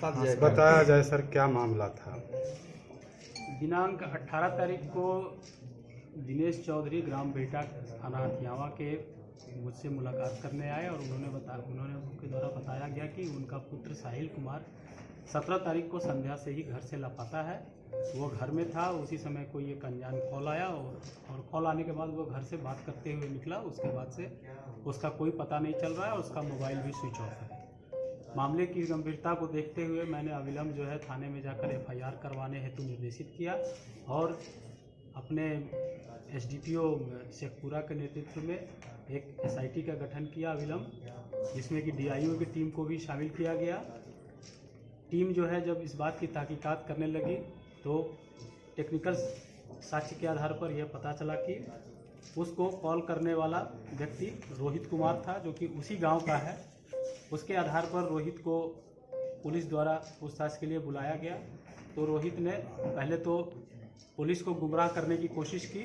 बताया जाए सर, क्या मामला था? दिनांक 18 तारीख को दिनेश चौधरी ग्राम बेटा थाना हथियावा के मुझसे मुलाकात करने आए और उनके द्वारा बताया गया कि उनका पुत्र साहिल कुमार 17 तारीख को संध्या से ही घर से लापता है। वो घर में था, उसी समय कोई एक अनजान कॉल आया और कॉल आने के बाद वो घर से बात करते हुए निकला। उसके बाद से उसका कोई पता नहीं चल रहा है, उसका मोबाइल भी स्विच ऑफ है। मामले की गंभीरता को देखते हुए मैंने अविलंब जो है थाने में जाकर FIR करवाने हेतु निर्देशित किया और अपने SDPO शेखपुरा के नेतृत्व में एक SIT का गठन किया अविलंब, जिसमें कि DIO की टीम को भी शामिल किया गया। टीम जो है जब इस बात की तहकीकात करने लगी तो टेक्निकल साक्ष्य के आधार पर यह पता चला कि उसको कॉल करने वाला व्यक्ति रोहित कुमार था, जो कि उसी गांव का है। उसके आधार पर रोहित को पुलिस द्वारा पूछताछ के लिए बुलाया गया। तो रोहित ने पहले तो पुलिस को गुमराह करने की कोशिश की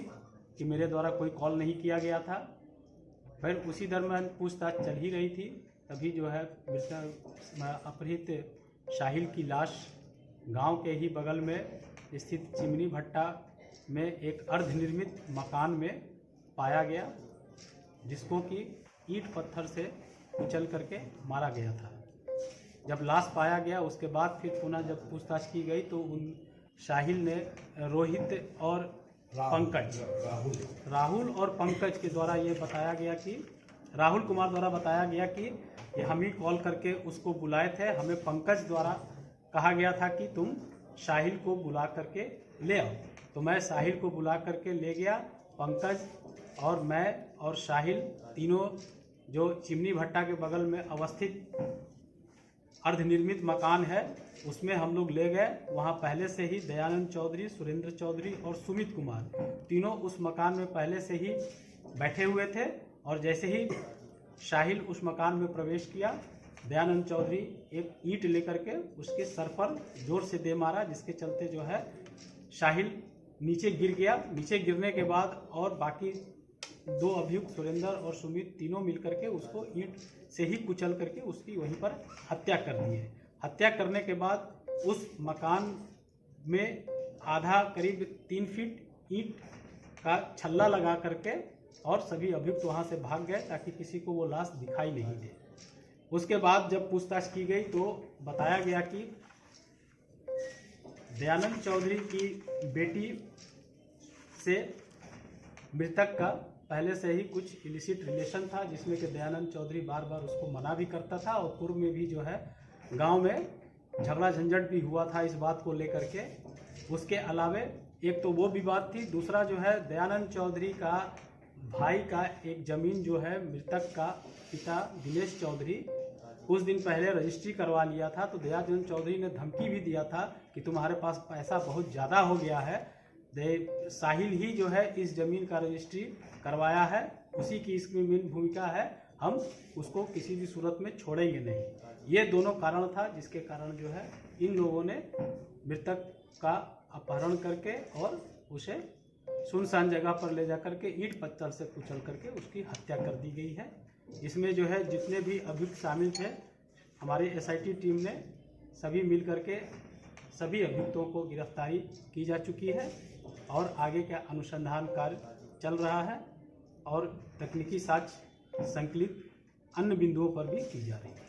कि मेरे द्वारा कोई कॉल नहीं किया गया था। फिर उसी दरमियान पूछताछ चल ही रही थी, तभी जो है अपहृत साहिल की लाश गांव के ही बगल में स्थित चिमनी भट्टा में एक अर्धनिर्मित मकान में पाया गया, जिसको कि ईंट पत्थर से कुचल करके मारा गया था। जब लाश पाया गया उसके बाद फिर पुनः जब पूछताछ की गई तो उन साहिल ने रोहित और राहुल और पंकज के द्वारा ये बताया गया कि राहुल कुमार द्वारा बताया गया कि ये हम ही कॉल करके उसको बुलाए थे। हमें पंकज द्वारा कहा गया था कि तुम साहिल को बुला करके ले आओ। तो मैं साहिल को बुला करके ले गया। पंकज और मैं और साहिल तीनों जो चिमनी भट्टा के बगल में अवस्थित अर्धनिर्मित मकान है उसमें हम लोग ले गए। वहाँ पहले से ही दयानंद चौधरी, सुरेंद्र चौधरी और सुमित कुमार तीनों उस मकान में पहले से ही बैठे हुए थे। और जैसे ही साहिल उस मकान में प्रवेश किया, दयानंद चौधरी एक ईंट लेकर के उसके सर पर जोर से दे मारा, जिसके चलते जो है साहिल नीचे गिर गया। नीचे गिरने के बाद और बाकी दो अभियुक्त सुरेंद्र और सुमित तीनों मिलकर के उसको ईंट से ही कुचल करके उसकी वहीं पर हत्या कर दी है। हत्या करने के बाद उस मकान में आधा करीब 3 फीट ईंट का छल्ला लगा करके और सभी अभियुक्त वहां से भाग गए ताकि किसी को वो लाश दिखाई नहीं दे। उसके बाद जब पूछताछ की गई तो बताया गया कि दयानंद चौधरी की बेटी से मृतक का पहले से ही कुछ इलिसिट रिलेशन था, जिसमें कि दयानंद चौधरी बार बार उसको मना भी करता था और पूर्व में भी जो है गांव में झगड़ा झंझट भी हुआ था इस बात को लेकर के। उसके अलावे एक तो वो विवाद थी, दूसरा जो है दयानंद चौधरी का भाई का एक जमीन जो है मृतक का पिता दिनेश चौधरी कुछ दिन पहले रजिस्ट्री करवा लिया था। तो दयानंद चौधरी ने धमकी भी दिया था कि तुम्हारे पास पैसा बहुत ज़्यादा हो गया है, साहिल ही जो है इस जमीन का रजिस्ट्री करवाया है, उसी की इसमें मेन भूमिका है, हम उसको किसी भी सूरत में छोड़ेंगे नहीं। ये दोनों कारण था जिसके कारण जो है इन लोगों ने मृतक का अपहरण करके और उसे सुनसान जगह पर ले जाकर के ईंट पत्थर से कुचल करके उसकी हत्या कर दी गई है। इसमें जो है जितने भी अभियुक्त शामिल थे, हमारी SIT टीम ने सभी मिल करके सभी अभियुक्तों को गिरफ्तारी की जा चुकी है और आगे का अनुसंधान कार्य चल रहा है और तकनीकी साक्ष्य संकलित अन्य बिंदुओं पर भी की जा रही है।